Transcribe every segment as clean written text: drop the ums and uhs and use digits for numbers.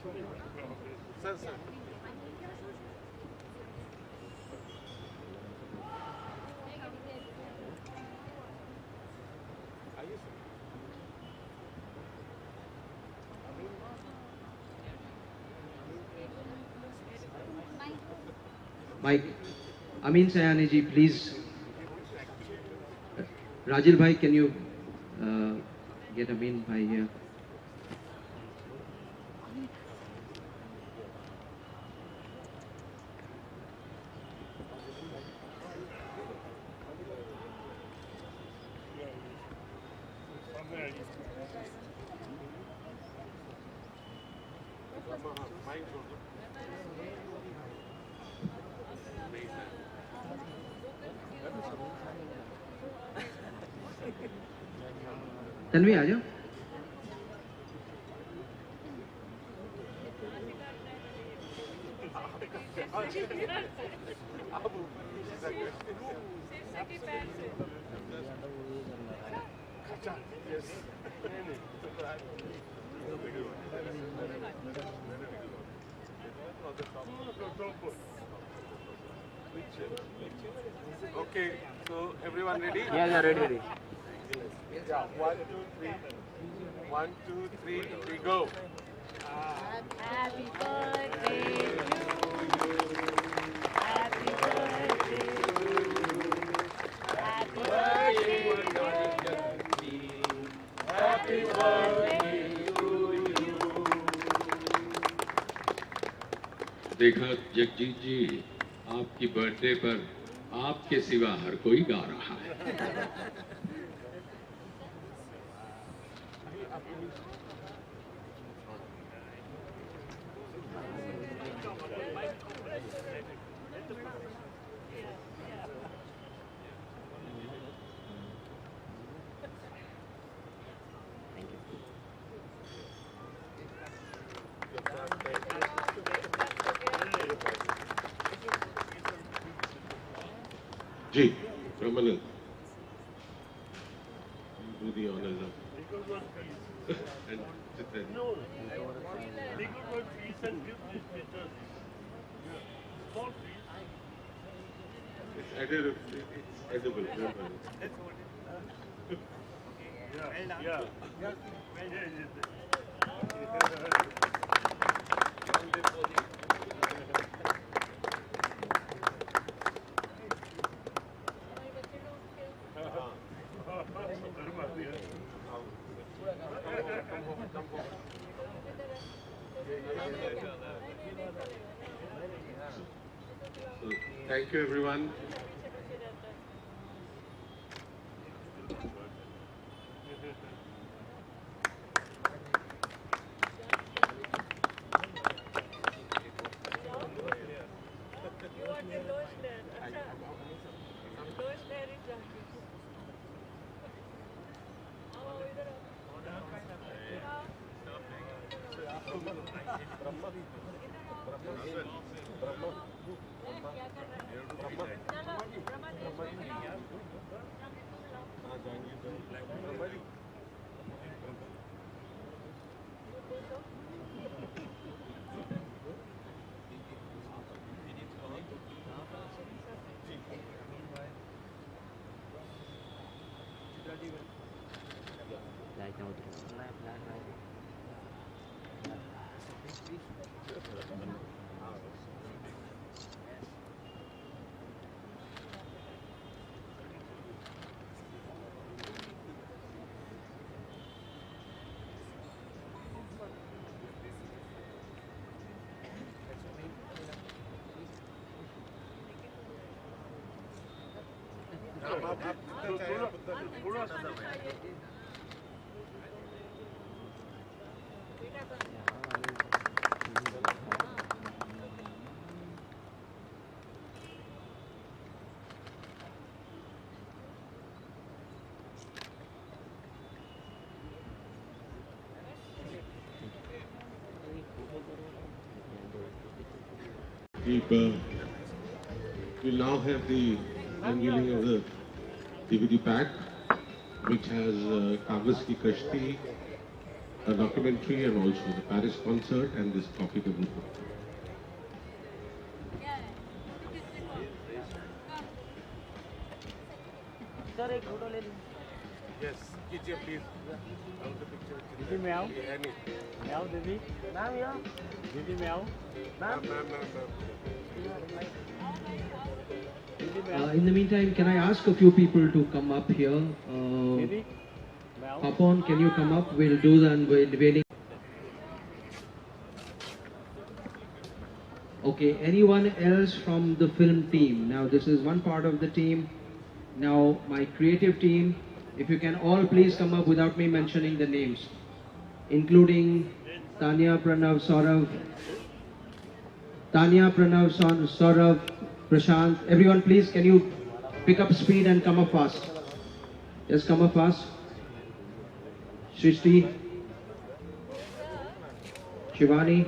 Sir sir आइए sir. Mike, Amin Sayani ji, please. Rajil bhai, can you get Amin bhai here? Tanvi आ जाओ। Okay, so everyone ready? Yeah, ready. Yeah, 1, 2, 3. 1, 2, 3, we go. Happy birthday to you. Happy birthday to you. Happy birthday, Happy birthday to you. देखा जगजीत जी, आपकी birthday पर आपके सिवा हर कोई गा रहा है। जी, Ramanand, you do the honors of and sit there. No, legal work fees and give these pictures. Small fees. It's edible. It's edible. Don't worry. Yeah. So, thank you, everyone. We now have the unveiling of the DVD pack, which has Kagas Ki Kashti, a documentary and also the Paris concert and this coffee table book. Sir एक photo ले लीजिए। Yes, कीजिए please. Out the picture. दीदी मैं आऊँ? Any. मैं आऊँ दीदी? मैम या? दीदी मैं आऊँ? मैम? Ma'am. दीदी मैं आऊँ? In the meantime, can I ask a few people to come up here? दीदी मैं आऊँ? Papon, can you come up? We'll do the unveiling. Okay, anyone else from the film team? Now this is one part of the team. Now my creative team, if you can all please come up without me mentioning the names, including Tanya, Pranav, Saurav, Prashant. Everyone please, can you pick up speed and come up fast? Just come up fast. Shrishti, Shivani.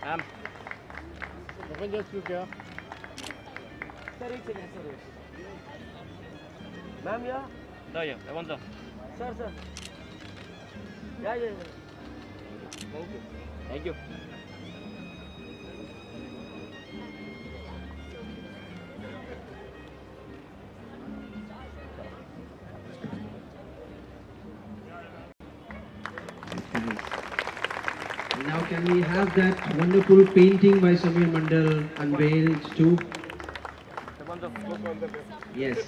Ma'am open just क्यों क्या sir एक second sir ma'am या दा या I want the sir या okay thank you Now can we have that wonderful painting by Samir Mandal unveiled too? Yes.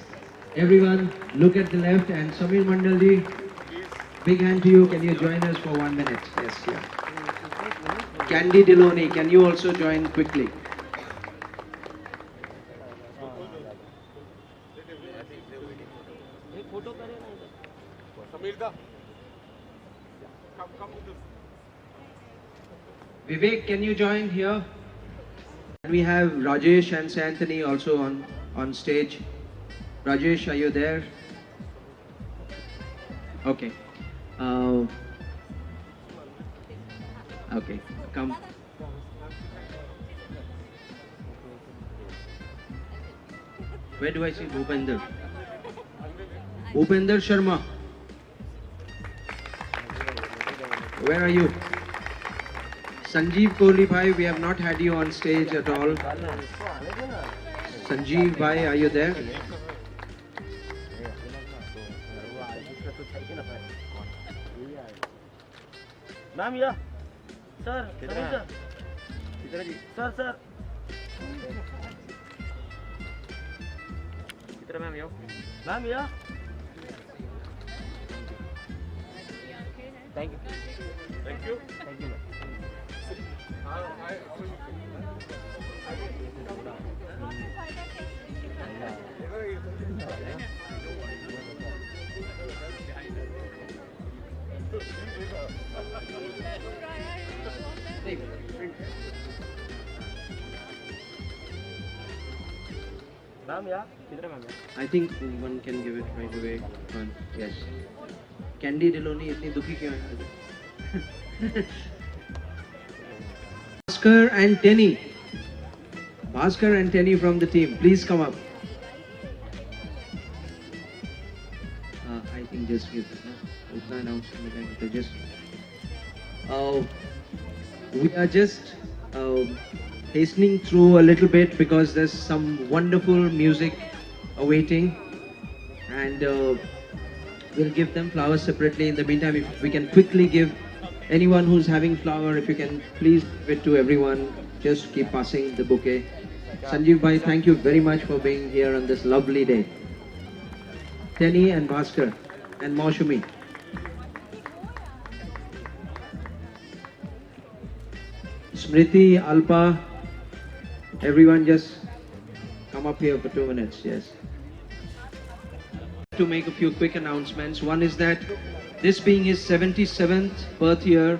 Everyone look at the left and Samir Mandal ji, big hand to you. Can you join us for 1 minute? Yes, yeah. Candy Deloney, can you also join quickly? एक photo करें ना इधर Samir da. Come with us. Vivek, can you join here? And we have Rajesh and Santhony also on stage. Rajesh, are you there? Okay. Okay, come. Where do I see Bhupender? Bhupender Sharma. Where are you? Sanjeev Kohli bhai, we have not had you on stage at all. Sanjeev bhai, are you there? Ma'am या sir sir कितना ma'am या thank you ma'am या कितना ma'am या I think one can give it right away. One, yes. Candy Deloney इतनी दुखी क्यों है? Bhaskar and Tenny from the team, please come up. I think just give utna announcement to just. We are just hastening through a little bit because there's some wonderful music awaiting, and we'll give them flowers separately. In the meantime, if we can quickly give anyone who's having flower, if you can please give it to everyone, just keep passing the bouquet. Sanjeev bhai, thank you very much for being here on this lovely day. Tenny and Bhaskar and Maushumi. Smriti, Alpa, everyone just come up here for 2 minutes, yes. To make a few quick announcements. One is that this being his 77th birth year,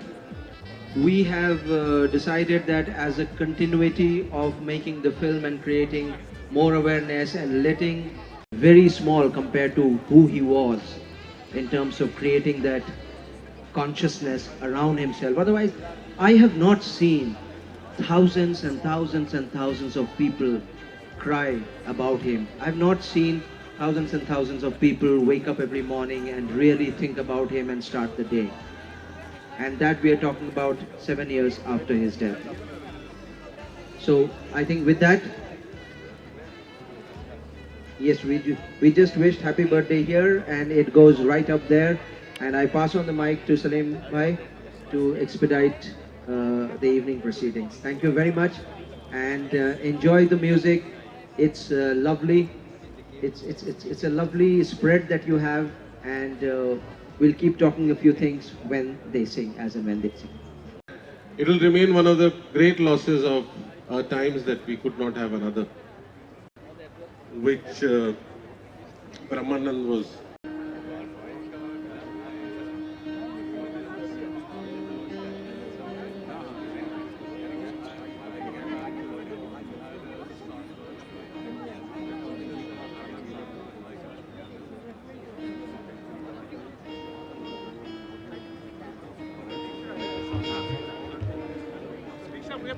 we have decided that as a continuity of making the film and creating more awareness and letting very small compared to who he was in terms of creating that consciousness around himself. Otherwise, I have not seen thousands and thousands and thousands of people cry about him. I've not seen thousands and thousands of people wake up every morning and really think about him and start the day. And that we are talking about 7 years after his death. So I think with that, yes, we just wished happy birthday here, and it goes right up there. And I pass on the mic to Salim Bhai to expedite the evening proceedings. Thank you very much, and enjoy the music. It's lovely. It's a lovely spread that you have, and we'll keep talking a few things when they sing, as and when they sing. It will remain one of the great losses of our times that we could not have another, which Brahmanand was.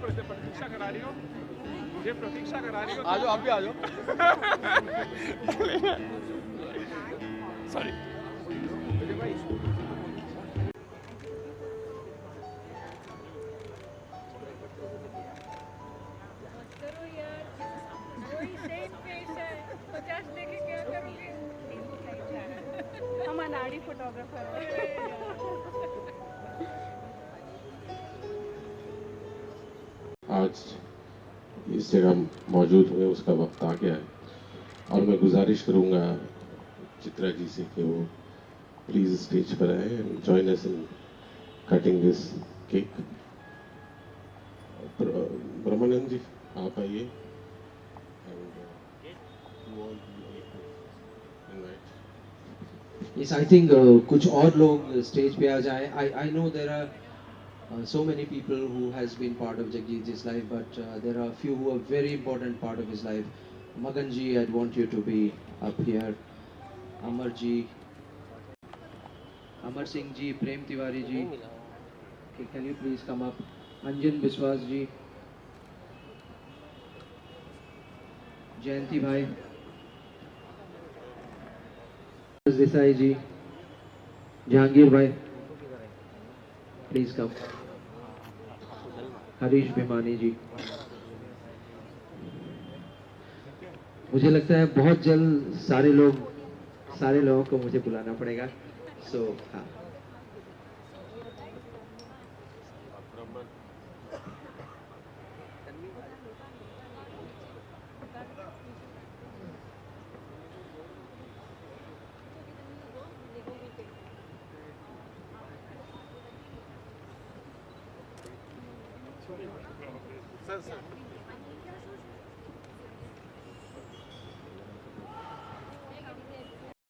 प्रतीक्षा करा रही हो, मुझे प्रतीक्षा करा रही हो। आ जाओ, आप भी आ जाओ। सॉरी। करो यार, वही सेम फेस है, 50 लेके क्या करोगे? हम अनाड़ी फोटोग्राफर हैं। आज इस जगह मौजूद हुए उसका वक्त आ गया है, और मैं गुजारिश करूंगा चित्रा जी से कि वो प्लीज स्टेज पर आए and join us in cutting this cake. Brahmanand ji आप आइए। Yes, I think कुछ और लोग स्टेज पे आ जाएं. I know there are so many people who has been part of Jagjit's life, but there are a few who are very important part of his life. Magan ji, I'd want you to be up here. Amar ji, Amar Singh ji, Prem Tiwari ji. Okay, can you please come up? Anjan Biswas ji, Jayanti bhai, Desai ji, Jahangir bhai, please come. Harish Bhimani जी, मुझे लगता है बहुत जल्द सारे लोगों को मुझे बुलाना पड़ेगा. सो हाँ, सर